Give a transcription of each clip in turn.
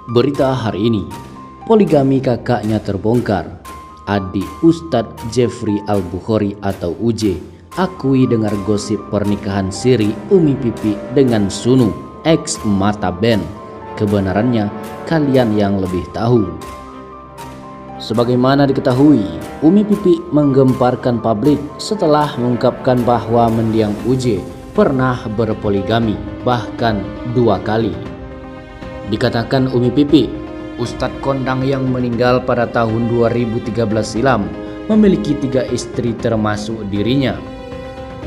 Berita hari ini, poligami kakaknya terbongkar. Adik Ustadz Jeffrey Al-Bukhari atau UJ akui dengar gosip pernikahan siri Umi Pipi dengan Sunu, ex Mata Band. Kebenarannya kalian yang lebih tahu. Sebagaimana diketahui, Umi Pipi menggemparkan publik setelah mengungkapkan bahwa mendiang UJ pernah berpoligami, bahkan 2 kali. Dikatakan Umi Pipi, Ustadz kondang yang meninggal pada tahun 2013 silam memiliki 3 istri termasuk dirinya.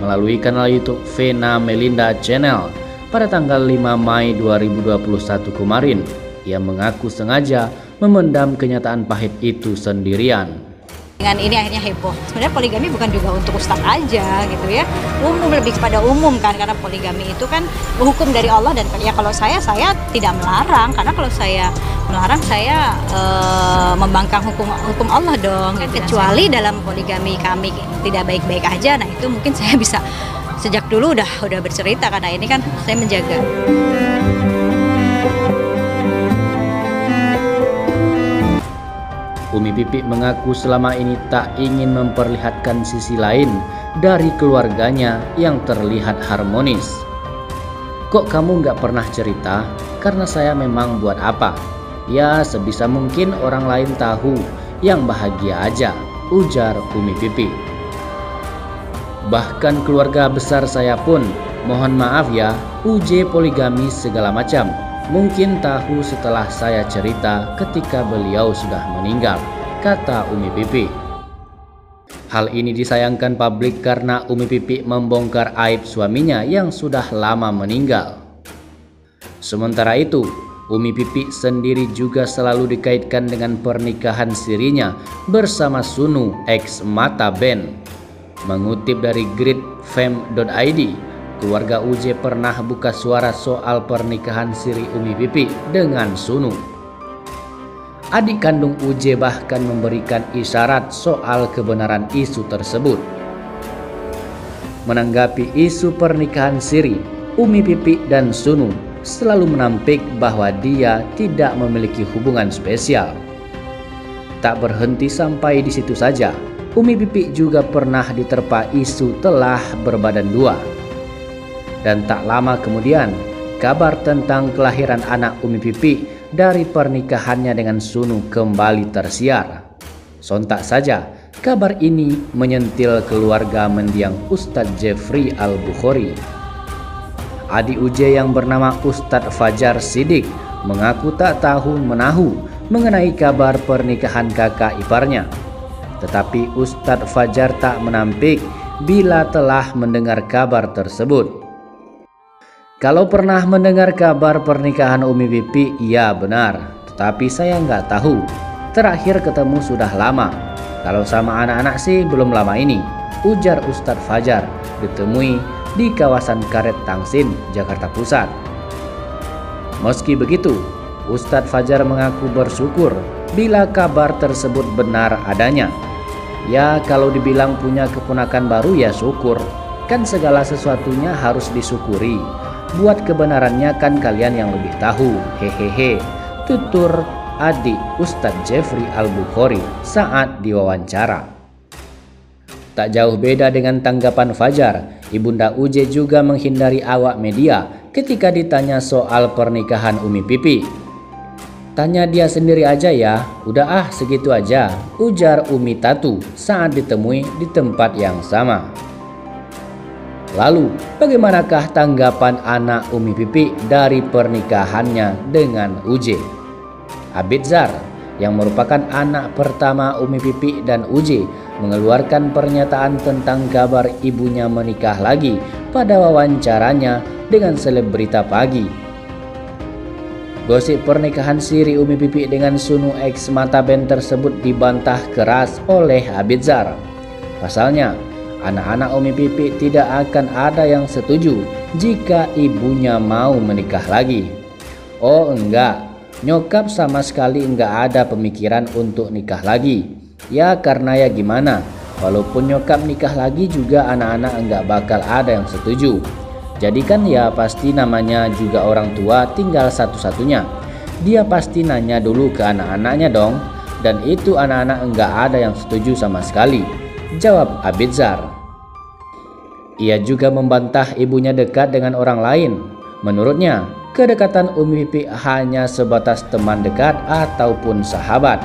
Melalui kanal YouTube Vena Melinda Channel pada tanggal 5 Mei 2021 kemarin, ia mengaku sengaja memendam kenyataan pahit itu sendirian. Dengan ini akhirnya heboh. Sebenarnya poligami bukan juga untuk ustadz aja gitu ya. Umum, lebih kepada umum kan, karena poligami itu kan hukum dari Allah, dan ya kalau saya tidak melarang, karena kalau saya melarang saya membangkang hukum Allah dong. Kecuali dalam poligami kami tidak baik-baik aja, nah itu mungkin saya bisa sejak dulu udah bercerita, karena ini kan saya menjaga. Umi Pipi mengaku selama ini tak ingin memperlihatkan sisi lain dari keluarganya yang terlihat harmonis. Kok kamu nggak pernah cerita? Karena saya memang buat apa? Ya sebisa mungkin orang lain tahu, yang bahagia aja, ujar Umi Pipi. Bahkan keluarga besar saya pun, mohon maaf ya, UJ poligami segala macam. Mungkin tahu setelah saya cerita ketika beliau sudah meninggal, kata Umi Pipi. Hal ini disayangkan publik karena Umi Pipi membongkar aib suaminya yang sudah lama meninggal. Sementara itu, Umi Pipi sendiri juga selalu dikaitkan dengan pernikahan sirinya bersama Sunu, ex Mata Band. Mengutip dari gridfam.id, keluarga UJ pernah buka suara soal pernikahan siri Umi Pipi dengan Sunu. Adik kandung UJ bahkan memberikan isyarat soal kebenaran isu tersebut. Menanggapi isu pernikahan siri, Umi Pipi dan Sunu selalu menampik bahwa dia tidak memiliki hubungan spesial. Tak berhenti sampai di situ saja, Umi Pipi juga pernah diterpa isu telah berbadan 2. Dan tak lama kemudian, kabar tentang kelahiran anak Umi Pipi dari pernikahannya dengan Sunu kembali tersiar. Sontak saja, kabar ini menyentil keluarga mendiang Ustadz Jeffrey Al-Bukhari. Adik UJ yang bernama Ustadz Fajar Siddiq mengaku tak tahu menahu mengenai kabar pernikahan kakak iparnya. Tetapi Ustadz Fajar tak menampik bila telah mendengar kabar tersebut. Kalau pernah mendengar kabar pernikahan Umi Pipi, iya benar, tetapi saya nggak tahu. Terakhir ketemu sudah lama. Kalau sama anak-anak sih belum lama ini, ujar Ustadz Fajar, ditemui di kawasan Karet Tangsin, Jakarta Pusat. Meski begitu, Ustadz Fajar mengaku bersyukur bila kabar tersebut benar adanya. Ya kalau dibilang punya keponakan baru ya syukur, kan segala sesuatunya harus disyukuri. Buat kebenarannya kan kalian yang lebih tahu, hehehe, tutur adik Ustadz Jeffrey Al-Bukhari saat diwawancara. Tak jauh beda dengan tanggapan Fajar, Ibunda UJ juga menghindari awak media ketika ditanya soal pernikahan Umi Pipi. Tanya dia sendiri aja ya, udah segitu aja, ujar Umi Tatu saat ditemui di tempat yang sama. Lalu, bagaimanakah tanggapan anak Umi Pipi dari pernikahannya dengan UJ? Abidzar, yang merupakan anak pertama Umi Pipi dan UJ, mengeluarkan pernyataan tentang kabar ibunya menikah lagi pada wawancaranya dengan Selebrita Pagi. Gosip pernikahan siri Umi Pipi dengan Sunu ex Mata Band tersebut dibantah keras oleh Abidzar. Pasalnya, anak-anak Umi Pipi tidak akan ada yang setuju jika ibunya mau menikah lagi. Oh enggak, nyokap sama sekali enggak ada pemikiran untuk nikah lagi. Ya karena ya gimana, walaupun nyokap nikah lagi juga anak-anak enggak bakal ada yang setuju. Jadi kan ya pasti namanya juga orang tua tinggal satu-satunya. dia pasti nanya dulu ke anak-anaknya dong. Dan itu anak-anak enggak ada yang setuju sama sekali, jawab Abidzar. Ia juga membantah ibunya dekat dengan orang lain. Menurutnya, kedekatan Umi Pipi hanya sebatas teman dekat ataupun sahabat.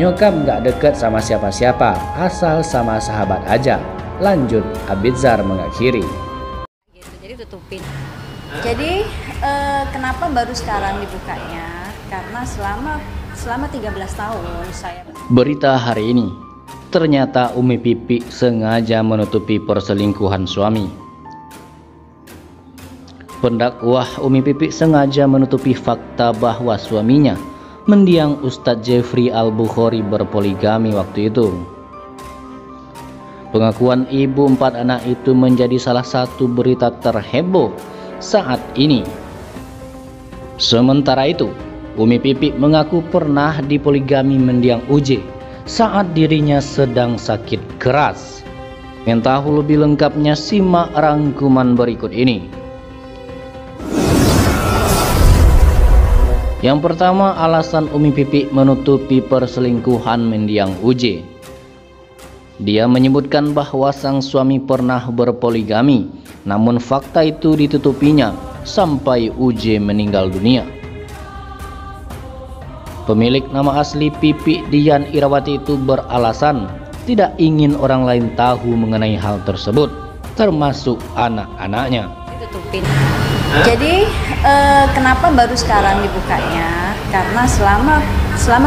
Nyokap nggak dekat sama siapa-siapa, asal sama sahabat aja, lanjut Abidzar mengakhiri. Gitu, jadi tutupin. Jadi kenapa baru sekarang dibukanya? Karena selama 13 tahun saya... Berita hari ini, ternyata Umi Pipi sengaja menutupi perselingkuhan suami. Pendakwah Umi Pipi sengaja menutupi fakta bahwa suaminya mendiang Ustadz Jeffrey Al-Bukhari berpoligami waktu itu. Pengakuan ibu 4 anak itu menjadi salah satu berita terheboh saat ini. Sementara itu, Umi Pipi mengaku pernah dipoligami mendiang UJ saat dirinya sedang sakit keras. Yang tahu lebih lengkapnya, simak rangkuman berikut ini. Yang pertama, alasan Umi Pipi menutupi perselingkuhan mendiang UJ. Dia menyebutkan bahwa sang suami pernah berpoligami, namun fakta itu ditutupinya sampai UJ meninggal dunia. Pemilik nama asli Pipi, Dian Irawati, itu beralasan tidak ingin orang lain tahu mengenai hal tersebut, termasuk anak-anaknya. Ditutupin. Jadi kenapa baru sekarang dibukanya? Karena selama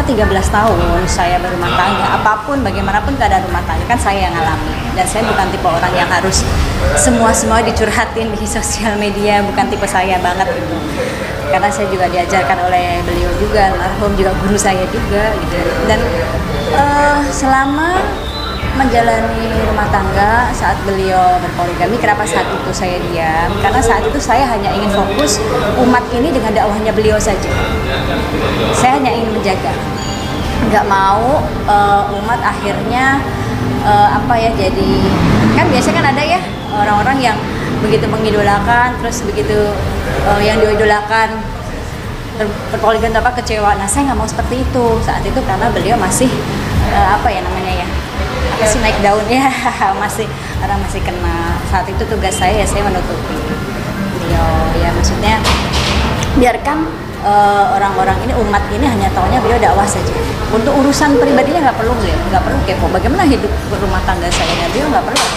13 tahun saya berumah tangga, apapun bagaimanapun keadaan rumah tangga kan saya yang alami. Dan saya bukan tipe orang yang harus semua dicurhatin di sosial media, bukan tipe saya banget gitu. Karena saya juga diajarkan oleh beliau juga, almarhum juga guru saya juga gitu. Dan selama menjalani rumah tangga saat beliau berpoligami, kenapa saat itu saya diam? Karena saat itu saya hanya ingin fokus umat ini dengan dakwahnya beliau saja. Saya hanya ingin menjaga, nggak mau umat akhirnya jadi, kan biasanya kan ada ya orang-orang yang begitu mengidolakan, terus begitu yang diidolakan berpoligami kecewa. Nah, saya nggak mau seperti itu saat itu, karena beliau masih masih naik daun ya, orang masih kena. Saat itu tugas saya menutupi beliau, ya maksudnya biarkan orang-orang ini, umat ini hanya taunya beliau dakwah saja. Untuk urusan pribadinya nggak perlu kepo. Bagaimana hidup berumah tangga saya, beliau nggak perlu ya.